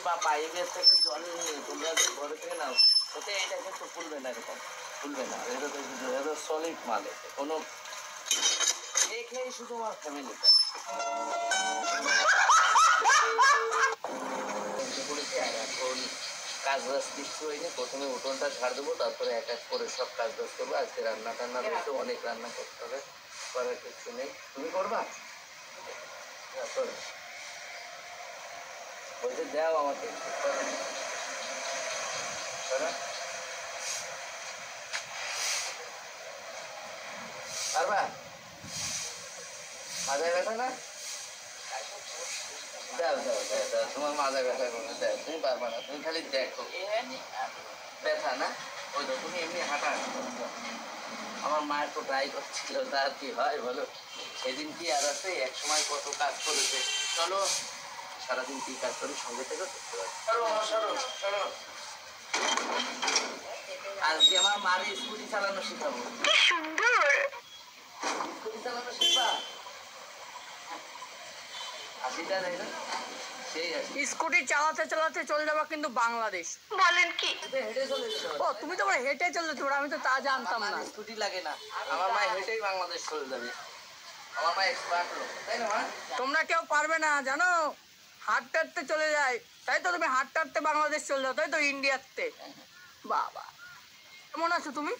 বা পাইপের থেকে জল নিয়ে তোমরা যে ঘরে থেকে নাও, ওতে এটা কিন্তু ফুলবে না, এরকম ফুলবে না। এটা সলিড মাল, এতে কোনো খেয়ে শুধু আমার ফ্যামিলিটা করেছি। আর এখন কাজ বাজ কিছু হয়নি, প্রথমে উঠোনটা ঝাড় দেবো, তারপরে এক এক করে সব কাজ বাজ করবো। আজকে রান্না টান্না রয়েছে, অনেক রান্না করতে হবে, করার কিছু নেই। তুমি করবা? বলছে দাও আমাকে পারবা? মাথায় ব্যথা না? দাও দাও দাও দাও, তোমার মাথায় ব্যথা করবে, দাও। তুমি পারবা না, তুমি খালি দেখো ব্যথা না, ওই তো তুমি এমনি হাঁটা। আমার মা একটু ট্রাই করছিল, তার কি হয় বলো? সেদিন কি আর আছে, এক সময় কত কাজ করেছে। চলো সারাদিন কি কাজ করি, সঙ্গে থেকে করতে পারি। আজকে আমার মার স্কুটি চালানো শেখাবো। কি সুন্দর! স্কুটি চালানো শিখবা? আশিটা নেই না? স্কুটি চালাতে চালাতে চলে যাবা কিন্তু বাংলাদেশ। বলেন কি? হেঁটে চলে যেতে হবে। ও তুমি তো হেঁটে চলে যেতে পারো, আমি তো তা জানতাম না। স্কুটি লাগে না, আমার মা হেঁটেই বাংলাদেশ চলে যাবে। আমার মা এক্সপার্ট লোক, তাই না মা? তোমরা কেউ পারবে না জানো, হাঁটতে হাঁটতে চলে যায়। তাই তো তুমি হাঁটতে হাঁটতে বাংলাদেশ চলে যাও, তাই তো ইন্ডিয়াতে। বাবা কেমন আছো তুমি?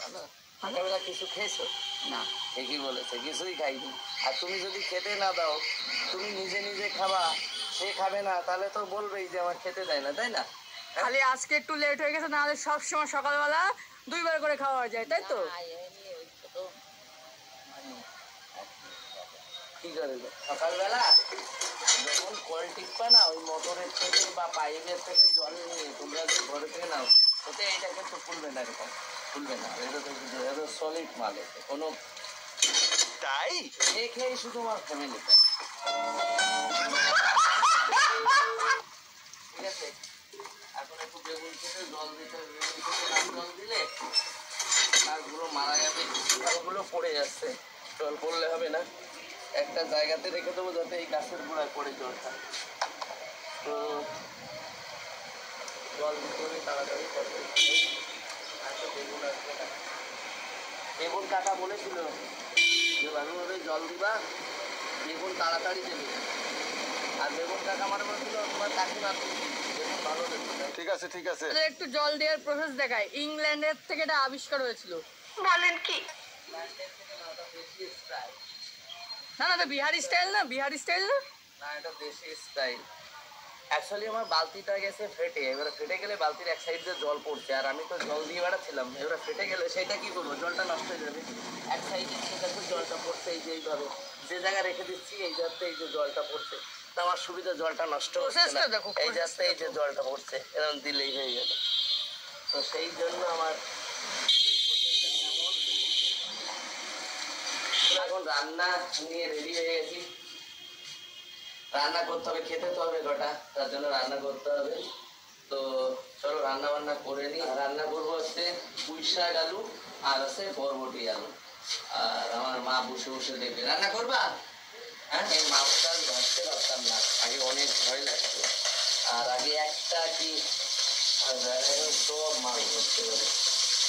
ভালো। সকালবেলা কিছু খেয়েছো? না। ঠিকই বলেছে, কিছুই খাইনি। আর তুমি যদি খেতে না দাও, তুমি নিজে নিজে খাবা, সে খাবে না, তাহলে তো বলবেই যে আমার খেতে দেয় না, তাই না? খালি আজকে একটু লেট হয়ে গেছে, নাহলে সবসময় সকালবেলা 2 বার করে খাওয়া হয়ে যায়, তাই তো? কি করে সকালবেলা যখন কল টিপবা না, ওই মোটরের থেকে বা পাইপের থেকে জল নিয়ে তোমরা যে ঘরে থেকে নাও, ওতে এটা কিন্তু ফুলবে না, এরকম ফুলবে না। এটা সলিড মাল, এতে কোনো তাই খেয়ে শুধু আমার ফ্যামিলিটা। ঠিক আছে, এখন একটু বেগুন খেতে জল দিতে হবে। বেগুন খেতে জল দিলে গাছগুলো মারা যাবে, ওগুলো পড়ে যাচ্ছে, জল পড়লে হবে না। একটা জায়গাতে রেখে দেবো যাতে এই গাছের গোড়ায় পড়ে জলটা। তো জল দিতে হবে তাড়াতাড়ি, বেগুন আসবে না। বেগুন কাকা বলেছিল যে ভালোভাবে জল দিবা, বেগুন তাড়াতাড়ি দেবে। আর বেগুন কাকা মানে বলছিল তোমার কাকিমা বেগুন ভালো দেবে। ঠিক আছে ঠিক আছে, একটু জল দেওয়ার প্রসেস দেখায়। ইংল্যান্ডের থেকে এটা আবিষ্কার হয়েছিল। বলেন কি? না না, এটা বিহারি স্টাইল না, বিহারি স্টাইল না। না, এটা দেশি স্টাইল। অ্যাকচুয়ালি আমার বালতিটা গেছে ফেটে, এবারে ফেটে গেলে বালতির এক সাইড দিয়ে জল পড়ছে, আর আমি তো জল দিয়ে বেড়াচ্ছিলাম। এবারে ফেটে গেলে সেটা কি করবো, জলটা নষ্ট হয়ে যাবে। এক সাইডে সেটা জলটা পড়ছে, এই যে এইভাবে যে জায়গায় রেখে দিচ্ছি এই যাতে এই যে জলটা পড়ছে, তা আমার সুবিধা, জলটা নষ্ট হচ্ছে না। এই যাতে এই যে জলটা পড়ছে, এরকম দিলেই হয়ে গেল। তো সেই জন্য আমার এখন রান্না নিয়ে রেডি হয়ে গেছি। রান্না করতে হবে, খেতে তো হবে গোটা, তার জন্য রান্না করতে হবে। তো চলো রান্না বান্না করে নিই। রান্না করবো হচ্ছে পুঁই শাক আলু, আর আছে বরবটি আলু। আর আমার মা বসে বসে দেখবে। রান্না করবা? হ্যাঁ, এই মাছটা ভাবতে পারতাম না, আগে অনেক ভয় লাগতো। আর আগে একটা কি সব মাছ ধরতে পারে।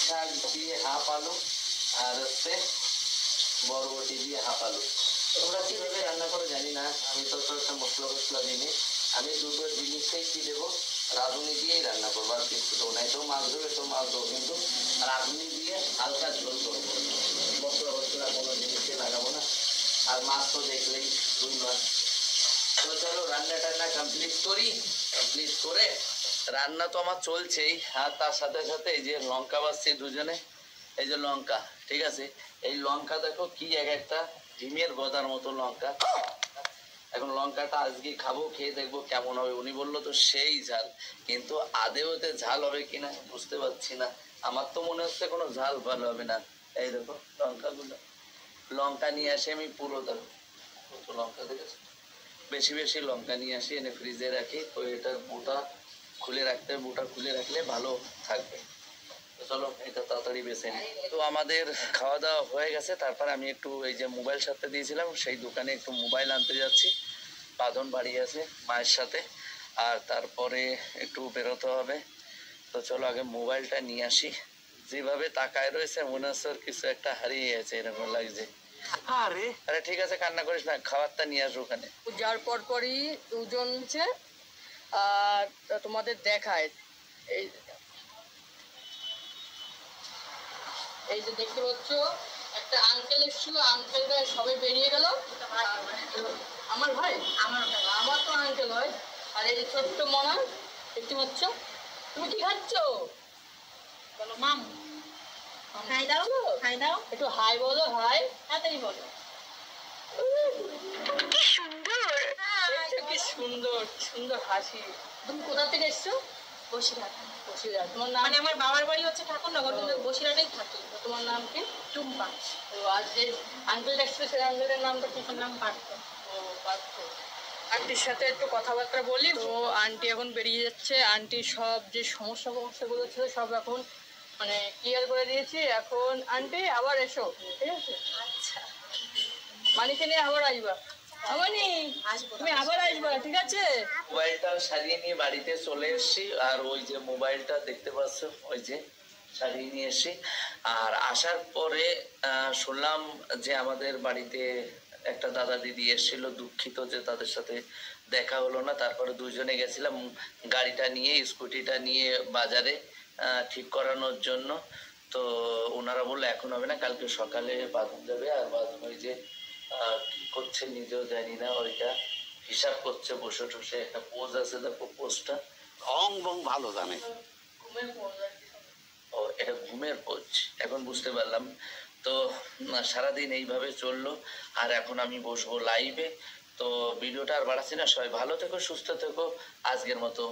শাক দিয়ে হাফ আলু, আর হচ্ছে বরবটি দিয়ে হাফ আলু। তোমরা কিভাবে রান্না করে জানি না, আমি তো একটা মশলা টসলা দিই। আমি দুটো জিনিসটাই কি দেবো, রাঁধুনি দিয়েই রান্না করবো, আর কিছু দেবো না। এটাও মাছ দেবো, এটাও মাছ দেবো, কিন্তু রাঁধুনি দিয়ে হালকা ঝোল করবো, মশলা টসলা কোনো জিনিসে লাগাবো না। আর মাছ তো দেখলেই রুই মাছ। তো চলো রান্না টান্না কমপ্লিট করি। কমপ্লিট করে রান্না তো আমার চলছেই, আর তার সাথে সাথে এই যে লঙ্কা বাছছি দুজনে। এই যে লঙ্কা, ঠিক আছে, এই লঙ্কা দেখো কি এক একটা ডিমের গদার মতো লঙ্কা। এখন লঙ্কাটা আজকে খাবো, খেয়ে দেখবো কেমন হবে। উনি বললো তো সেই ঝাল, কিন্তু আদেওতে ঝাল হবে কিনা বুঝতে পারছি না। আমার তো মনে হচ্ছে কোনো ঝাল ভালো হবে না। এই দেখো লঙ্কাগুলো, লঙ্কা নিয়ে আসি আমি পুরো, দেখো লঙ্কা দেখেছো, বেশি বেশি লঙ্কা নিয়ে আসি, এনে ফ্রিজে রাখি। তো এটার বোটা খুলে রাখতে, বোটা খুলে রাখলে ভালো থাকবে। চলো এটা তাড়াতাড়ি বেছে নিই। তো আমাদের খাওয়া দাওয়া হয়ে গেছে, তারপর আমি একটু এই যে মোবাইল সাথে দিয়েছিলাম সেই দোকানে একটু মোবাইল আনতে যাচ্ছি। বাঁধন বাড়ি আছে মায়ের সাথে। আর তারপরে একটু বেরোতে হবে। তো চলো আগে মোবাইলটা নিয়ে আসি। যেভাবে তাকায় রয়েছে মনে হচ্ছে ওর কিছু একটা হারিয়ে গেছে এরকম লাগছে। আরে আরে ঠিক আছে, কান্না করিস না, খাবারটা নিয়ে আসো ওখানে। যার পর পরই দুজন হচ্ছে আর তোমাদের দেখায় এই এই যে দেখতে পাচ্ছ একটা আঙ্কেল এসেছিল, আঙ্কেলরা সবে বেরিয়ে গেল। আমার ভাই, আমার তো আঙ্কেল হয়। আর এই যে ছোট্ট মনা দেখতে পাচ্ছ। তুমি কি খাচ্ছ? বলো মাম। হাই দাও, হাই দাও, একটু হাই বলো, হাই তাড়াতাড়ি বলো। কি সুন্দর, দেখছো কি সুন্দর সুন্দর হাসি। তুমি কোথা থেকে এসছো? বসিরহাট। বসিরহাট। তোমার নাম? মানে আমার বাবার বাড়ি হচ্ছে ঠাকুরনগর, কিন্তু বসিরহাটেই থাকি। তোমার নাম কি? টুম্পা। তো আর যে আঙ্কেল এসছে সেই আঙ্কেলের নামটা কি? নাম পার্থ। ও পার্থ। আন্টির সাথে একটু কথাবার্তা বলি। তো আন্টি এখন বেরিয়ে যাচ্ছে। আন্টির সব যে সমস্যাগুলো ছিল সব এখন মানে ক্লিয়ার করে দিয়েছি। এখন আন্টি আবার এসো, ঠিক আছে? আচ্ছা, মানিকে নিয়ে আবার আসবা। মানি তুমি আবার আসবা, ঠিক আছে? মোবাইলটা সারিয়ে নিয়ে বাড়িতে চলে এসেছি। আর ওই যে মোবাইলটা দেখতে পাচ্ছ, ওই যে সারিয়ে নিয়ে এসেছি। আর আসার পরে শুনলাম যে আমাদের বাড়িতে একটা দাদা দিদি এসেছিল, দুঃখিত যে তাদের সাথে দেখা হলো না। তারপরে দুজনে গেছিলাম গাড়িটা নিয়ে, স্কুটিটা নিয়ে বাজারে ঠিক করানোর জন্য। তো ওনারা বললো এখন হবে না, কালকে সকালে বাঁধন যাবে। আর বাঁধন ওই যে কি করছে নিজেও জানি না, ওইটা হিসাব করছে বসে টসে। একটা পোজ আছে, দেখো পোজটা অং বং ভালো জানে। ঘুমের পর আর কি। ও এটা ঘুমের পোজ, এখন বুঝতে পারলাম। তো সারাদিন এইভাবে চললো। আর এখন আমি বসবো লাইভে। তো ভিডিওটা আর বাড়াচ্ছি না, সবাই ভালো থেকো, সুস্থ থেকো। আজকের মতো